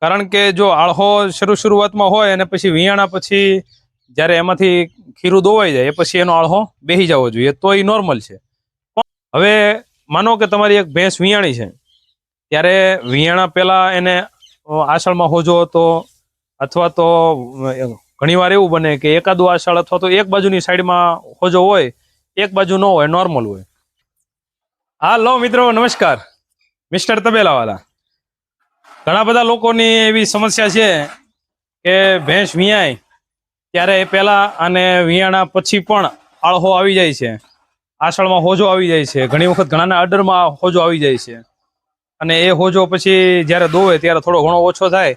કારણ કે જો આળહો શરૂઆતમાં હોય અને પછી વિયાણા પછી જ્યારે એમાંથી ખીરું દોવાઈ જાય એ પછી એનો આળહો બેસી જવો જોઈએ તો એ નોર્મલ છે. હવે માનો કે તમારી એક ભેંસ વિયાણી છે, ત્યારે વિયાણા પહેલા એને આષાઢમાં હોજો હતો, અથવા તો ઘણીવાર એવું બને કે એકાદું આષાઢ અથવા તો એક બાજુની સાઈડમાં હોજો હોય, એક બાજુ ન હોય, નોર્મલ હોય. હાલો મિત્રો, નમસ્કાર. મિસ્ટર તબેલાવાલા. ઘણા બધા લોકોની એવી સમસ્યા છે કે ભેંસ વિયાય ત્યારે પહેલા અને વિયાણા પછી પણ આળહો આવી જાય છે, આષાઢમાં હોજો આવી જાય છે, ઘણી વખત ઘણાના અડરમાં હોજો આવી જાય છે, અને એ હોજો પછી જ્યારે દોવે ત્યારે થોડો ઘણો ઓછો થાય,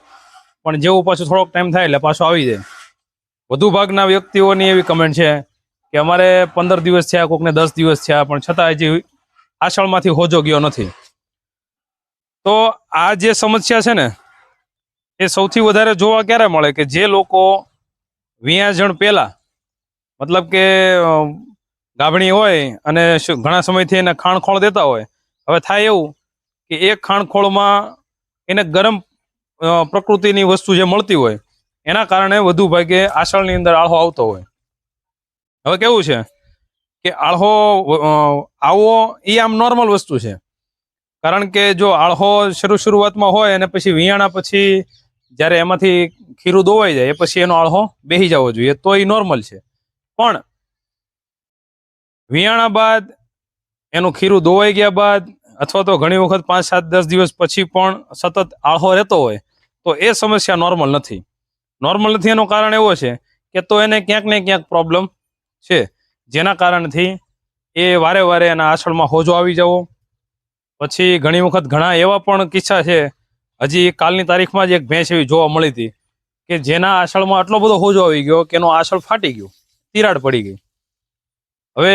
પણ જેવું પાછું થોડોક ટાઈમ થાય એટલે પાછો આવી જાય. વધુ ભાગના વ્યક્તિઓની એવી કમેન્ટ છે કે અમારે 15 દિવસ થયા, કોકને 10 દિવસ થયા, પણ છતાં હજી આષાઢમાંથી હોજો ગયો નથી. તો આ જે સમસ્યા છે ને, એ સૌથી વધારે જોવા ક્યારે મળે કે જે લોકો વિયાજણ પહેલા, મતલબ કે ગાભણી હોય અને ઘણા સમયથી એને ખાણખોળ દેતા હોય. હવે થાય એવું કે એક ખાણખોળમાં એને ગરમ પ્રકૃતિની વસ્તુ જે મળતી હોય એના કારણે વધુ ભાગે આષાઢની અંદર આળહો આવતો હોય. હવે કેવું છે કે આળહો આવવો એ આમ નોર્મલ વસ્તુ છે, કારણ કે જો આળહો શરૂઆતમાં હોય અને પછી વિયાણા પછી જ્યારે એમાંથી ખીરું દોવાઈ જાય એ પછી એનો આળહો બેસી જવો જોઈએ તો એ નોર્મલ છે. પણ વિયાણા બાદ એનું ખીરું દોવાઈ ગયા બાદ અથવા તો ઘણી વખત 5, 7, 10 દિવસ પછી પણ સતત આળહો રહેતો હોય તો એ સમસ્યા નોર્મલ નથી. નોર્મલ નથી એનું કારણ એવો છે કે તો એને ક્યાંક ને ક્યાંક પ્રોબ્લેમ છે, જેના કારણથી એ વારે વારે એના આષાઢમાં હોજો આવી જવો. પછી ઘણી વખત ઘણા એવા પણ કિસ્સા છે, હજી કાલની તારીખમાં જ એક ભેંસ એવી જોવા મળી હતી કે જેના આષાઢમાં આટલો બધો હોજો આવી ગયો કે એનો આષાઢ ફાટી ગયો, તિરાડ પડી ગઈ. હવે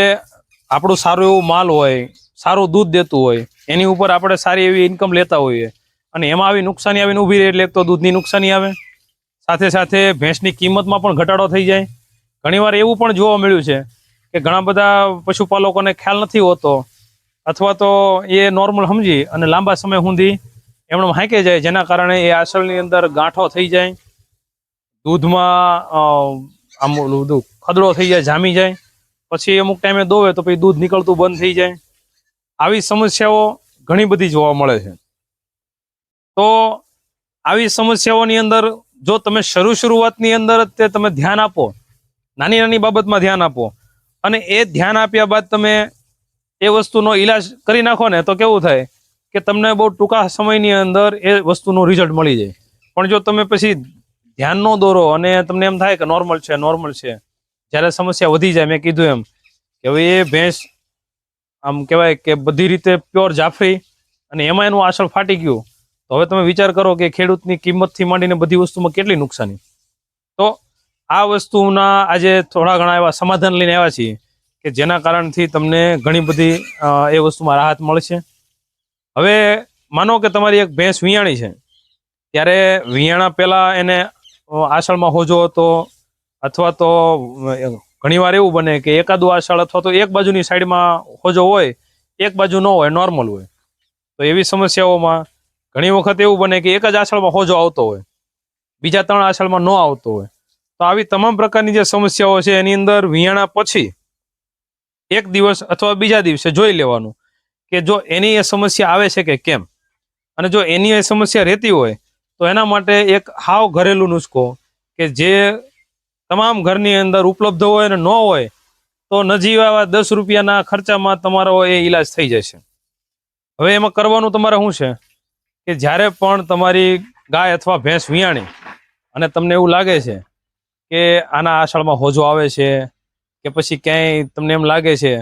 આપણું સારું એવું માલ હોય, સારું દૂધ દેતું હોય, એની ઉપર આપણે સારી એવી ઇન્કમ લેતા હોઈએ, અને એમાં આવી નુકસાની આવીને ઊભી રહે એટલે એક તો દૂધની નુકસાની આવે, સાથે સાથે ભેંસની કિંમતમાં પણ ઘટાડો થઈ જાય. ઘણીવાર એવું પણ જોવા મળ્યું છે કે ઘણા બધા પશુપાલકોને ખ્યાલ નથી હોતો, અથવા તો એ નોર્મલ સમજી અને લાંબા સમય સુધી એમણે હાંકે જાય, જેના કારણે એ આસળની અંદર ગાંઠો થઈ જાય, દૂધમાં આમ બધું ખદડો થઈ જાય, જામી જાય, પછી અમુક ટાઈમે દોવે તો પછી દૂધ નીકળતું બંધ થઈ જાય. આવી સમસ્યાઓ ઘણી બધી જોવા મળે છે. તો આવી સમસ્યાઓની અંદર જો તમે શરૂઆતની અંદર તે તમે ધ્યાન આપો, નાની નાની બાબતમાં ધ્યાન આપો, અને એ ધ્યાન આપ્યા બાદ તમે એ વસ્તુનો ઈલાજ કરી નાખો ને, તો કેવું થાય કે તમને બહુ ટૂંકા સમયની અંદર એ વસ્તુનું રિઝલ્ટ મળી જાય. પણ જો તમે પછી ધ્યાન ન દોરો અને તમને એમ થાય કે નોર્મલ છે, નોર્મલ છે, જ્યારે સમસ્યા વધી જાય, મેં કીધું એમ કે હવે એ ભેંસ આમ કહેવાય કે બધી રીતે પ્યોર જાફરી અને એમાં એનું આસળ ફાટી ગયું, તો હવે તમે વિચાર કરો કે ખેડૂતની કિંમતથી માંડીને બધી વસ્તુમાં કેટલી નુકસાની. તો આ વસ્તુના આજે થોડા ઘણા એવા સમાધાન લઈને આવ્યા છીએ કે જેના કારણથી તમને ઘણી બધી એ વસ્તુમાં રાહત મળશે. હવે માનો કે તમારી એક ભેંસ વિયાણી છે, ત્યારે વિયાણા પહેલા એને આષાઢમાં હોજો હતો, અથવા તો ઘણીવાર એવું બને કે એકાદું આષાઢ અથવા તો એક બાજુની સાઈડમાં હોજો હોય, એક બાજુ ન હોય, નોર્મલ હોય. તો એવી સમસ્યાઓમાં ઘણી વખત એવું બને કે એક જ આષાઢમાં હોજો આવતો હોય, બીજા 3 આષાઢમાં ન આવતો હોય. તો આવી તમામ પ્રકારની જે સમસ્યાઓ છે એની અંદર વિયાણા પછી એક દિવસ અથવા બીજા દિવસે જોઈ લેવાનું કે જો એની એ સમસ્યા આવે છે કે કેમ. અને જો એની એ સમસ્યા રહેતી હોય તો એના માટે એક હાવ ઘરેલું નુસ્ખો કે જે તમામ ઘરની અંદર ઉપલબ્ધ હોય અને ન હોય તો નજીવા 10 રૂપિયાના ખર્ચામાં તમારો એ ઈલાજ થઈ જશે. હવે એમાં કરવાનું તમારે શું છે કે જ્યારે પણ તમારી ગાય અથવા ભેંસ વિયાણી અને તમને એવું લાગે છે કે આના આષાઢમાં હોજો આવે છે, કે પછી ક્યાંય તમને એમ લાગે છે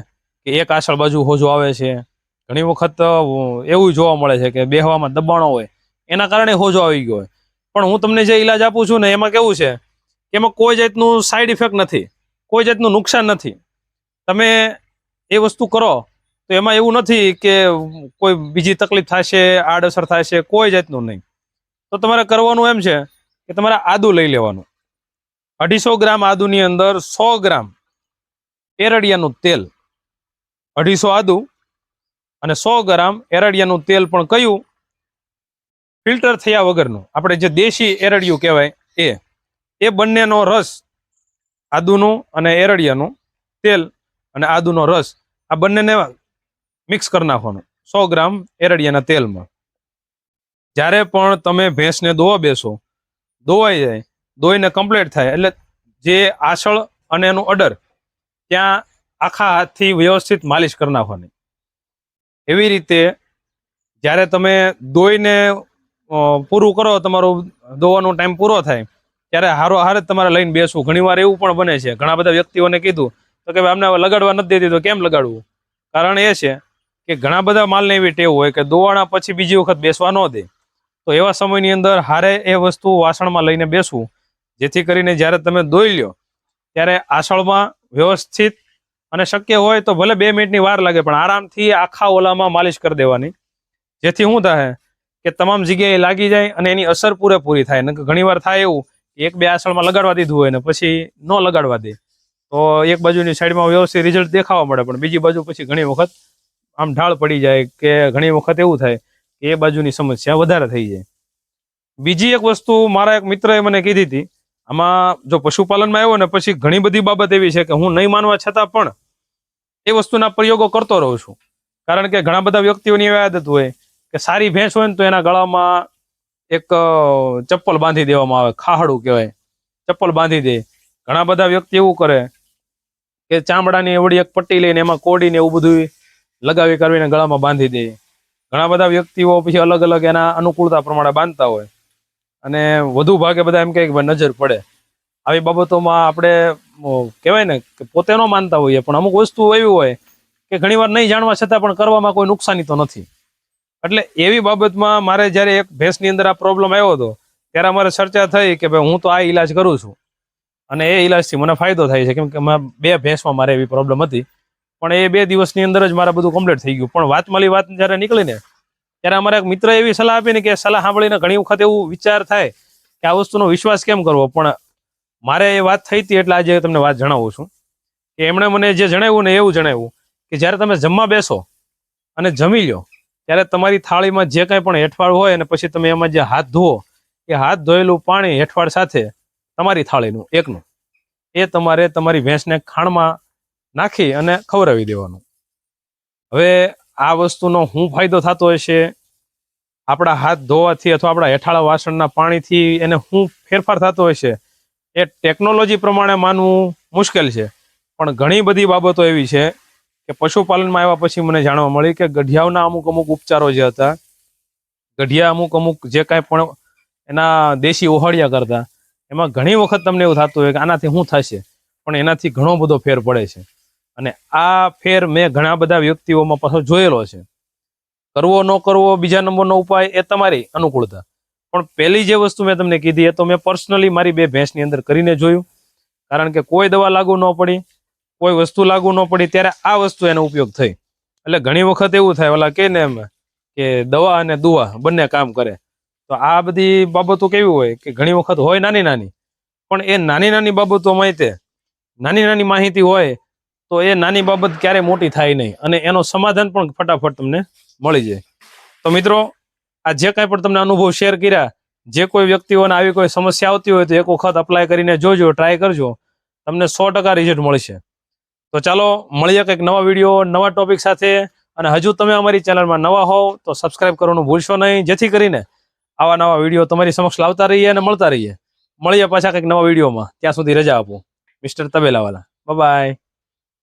કે એક આષાઢ બાજુ હોજો આવે છે, ઘણી વખત એવું જોવા મળે છે કે બેહવામાં દબાણો હોય એના કારણે હોજો આવી ગયો હોય. પણ હું તમને જે ઈલાજ આપું છું ને એમાં કેવું છે કે એમાં કોઈ જાતનું સાઈડ ઇફેક્ટ નથી, કોઈ જાતનું નુકસાન નથી. તમે એ વસ્તુ કરો તો એમાં એવું નથી કે કોઈ બીજી તકલીફ થશે, આડઅસર થશે, કોઈ જાતનું નહીં. તો તમારે કરવાનું એમ છે કે તમારે આદુ લઈ લેવાનું. 250 ગ્રામ આદુની અંદર 100 ગ્રામ એરડિયાનું તેલ, 250 આદુ અને 100 ગ્રામ એરડિયાનું તેલ પણ કયું ફિલ્ટર થયા વગરનું આપણે જે દેશી એરડિયું કહેવાય એ બંનેનો રસ, આદુનું અને એરડિયાનું તેલ અને આદુનો રસ, આ બંનેને મિક્સ કરી નાખવાનું 100 ગ્રામ એરડિયાના તેલમાં. જ્યારે પણ તમે ભેંસને દોવા બેસો, દોવાઈ જાય, દોઈને કમ્પ્લીટ થાય એટલે જે આસળ અને એનું અડર ત્યાં આખા હાથથી વ્યવસ્થિત માલિશ કરી નાખવાની. એવી રીતે જ્યારે તમે દોઈને પૂરું કરો, તમારું દોવાનો ટાઈમ પૂરો થાય ત્યારે હારો હારે જ તમારે લઈને બેસવું. ઘણીવાર એવું પણ બને છે, ઘણા બધા વ્યક્તિઓને કીધું તો કે અમને લગાડવા નથી દેતી, તો કેમ લગાડવું? કારણ એ છે કે ઘણા બધા માલને એવી ટેવ હોય કે દોવાણા પછી બીજી વખત બેસવા ન દે. તો એવા સમયની અંદર હારે એ વસ્તુ વાસણમાં લઈને બેસવું, જેથી કરીને જ્યારે તમે દોઈ લ્યો ત્યારે આસળમાં વ્યવસ્થિત અને શક્ય હોય તો ભલે 2 મિનિટની વાર લાગે પણ આરામથી આખા ઓલામાં માલિશ કરી દેવાની. જેથી શું થાય કે તમામ જગ્યાએ લાગી જાય અને એની અસર પૂરેપૂરી થાય. ઘણીવાર થાય એવું 1-2 આસળમાં લગાડવા દીધું હોય ને પછી ન લગાડવા દે તો એક બાજુની સાઈડમાં વ્યવસ્થિત રિઝલ્ટ દેખાવા મળે, પણ બીજી બાજુ પછી ઘણી વખત આમ ઢાળ પડી જાય કે ઘણી વખત એવું થાય કે એ બાજુની સમસ્યા વધારે થઈ જાય. બીજી એક વસ્તુ મારા એક મિત્રએ મને કીધી હતી, આમાં જો પશુપાલનમાં આવ્યો ને પછી ઘણી બધી બાબત એવી છે કે હું નહીં માનવા છતાં પણ એ વસ્તુના પ્રયોગો કરતો રહું છું. કારણ કે ઘણા બધા વ્યક્તિઓની એવી આદત હોય કે સારી ભેંસ હોય ને તો એના ગળામાં એક ચપ્પલ બાંધી દેવામાં આવે, ખાહડું કહેવાય, ચપ્પલ બાંધી દે. ઘણા બધા વ્યક્તિ એવું કરે કે ચામડાની એવડી એક પટ્ટી લઈને એમાં કોડીને એવું બધું લગાવી કરવીને ગળામાં બાંધી દે. ઘણા બધા વ્યક્તિઓ પછી અલગ અલગ એના અનુકૂળતા પ્રમાણે બાંધતા હોય અને વધુ ભાગે બધા એમ કહે કે નજર પડે. આવી બાબતોમાં આપણે કહેવાય ને કે પોતે ન માનતા હોઈએ, પણ અમુક વસ્તુ એવી હોય કે ઘણીવાર નહીં જાણવા છતાં પણ કરવામાં કોઈ નુકસાની તો નથી. એટલે એવી બાબતમાં મારે જ્યારે એક ભેંસની અંદર આ પ્રોબ્લેમ આવ્યો હતો ત્યારે અમારે ચર્ચા થઈ કે ભાઈ હું તો આ ઈલાજ કરું છું અને એ ઈલાજથી મને ફાયદો થાય છે, કેમ કે 2 ભેંસમાં મારે એવી પ્રોબ્લેમ હતી. પણ એ 2 દિવસની અંદર જ મારે બધું કમ્પ્લીટ થઈ ગયું. પણ વાતમાલી વાત જ્યારે નીકળીને ત્યારે અમારા એક મિત્ર એવી સલાહ આપી ને કે સલાહ સાંભળીને ઘણી વખત એવું વિચાર થાય કે આ વસ્તુનો વિશ્વાસ કેમ કરવો, પણ મારે એ વાત થઈ હતી એટલે આજે તમને વાત જણાવું છું કે એમણે મને જે જણાવ્યું ને એવું જણાવ્યું કે જ્યારે તમે જમવા બેસો અને જમી લો ત્યારે તમારી થાળીમાં જે કાંઈ પણ હેઠવાળ હોય અને પછી તમે એમાં જે હાથ ધુઓ, એ હાથ ધોયેલું પાણી હેઠવાળ સાથે તમારી થાળીનું એકનું એ તમારે તમારી ભેંસને ખાણમાં નાખી અને ખવડાવી દેવાનું. હવે આ વસ્તુનો શું ફાયદો થતો હશે, આપણા હાથ ધોવાથી અથવા આપણા હેઠાળા વાસણના પાણીથી એને શું ફેરફાર થતો હશે, એ ટેકનોલોજી પ્રમાણે માનવું મુશ્કેલ છે. પણ ઘણી બધી બાબતો એવી છે કે પશુપાલનમાં આવ્યા પછી મને જાણવા મળી કે ગઢિયાઓના અમુક ઉપચારો જે હતા, ગઢિયા અમુક જે કાંઈ પણ એના દેશી ઓહળિયા કરતા, એમાં ઘણી વખત તમને એવું થતું હોય કે આનાથી શું થશે, પણ એનાથી ઘણો બધો ફેર પડે છે. અને આ ફેર મેં ઘણા બધા વ્યક્તિઓમાં પાછો જોયેલો છે. કરવો ન કરવો બીજા નંબરનો ઉપાય, એ તમારી અનુકૂળતા. પણ પહેલી જે વસ્તુ મેં તમને કીધી એ તો મેં પર્સનલી મારી 2 ભેંસની અંદર કરીને જોયું. કારણ કે કોઈ દવા લાગુ ન પડી, કોઈ વસ્તુ લાગુ ન પડી, ત્યારે આ વસ્તુ એનો ઉપયોગ થઈ. એટલે ઘણી વખત એવું થાય ઓલા કે ને એમ કે દવા અને દુવા બંને કામ કરે. તો આ બધી બાબતો કેવી હોય કે ઘણી વખત હોય નાની નાની, પણ એ નાની નાની બાબતોમાં તે નાની નાની માહિતી હોય તો એ નાની બાબત ક્યારેય મોટી થાય નહીં અને એનો સમાધાન પણ ફટાફટ તમને મળી જાય. તો મિત્રો, આ જે કાંઈ પણ તમને અનુભવ શેર કર્યા, જે કોઈ વ્યક્તિઓને આવી કોઈ સમસ્યા આવતી હોય તો એક વખત અપ્લાય કરીને જોજો, ટ્રાય કરજો, તમને 100% રિઝલ્ટ મળશે. તો ચાલો મળીએ કંઈક નવા વિડીયો નવા ટોપિક સાથે. અને હજુ તમે અમારી ચેનલમાં નવા હોવ તો સબસ્ક્રાઇબ કરવાનું ભૂલશો નહીં, જેથી કરીને આવા નવા વિડીયો તમારી સમક્ષ લાવતા રહીએ અને મળતા રહીએ. મળીએ પાછા કંઈક નવા વિડીયોમાં. ત્યાં સુધી રજા આપો. મિસ્ટર તબેલાવાલા. Bye by.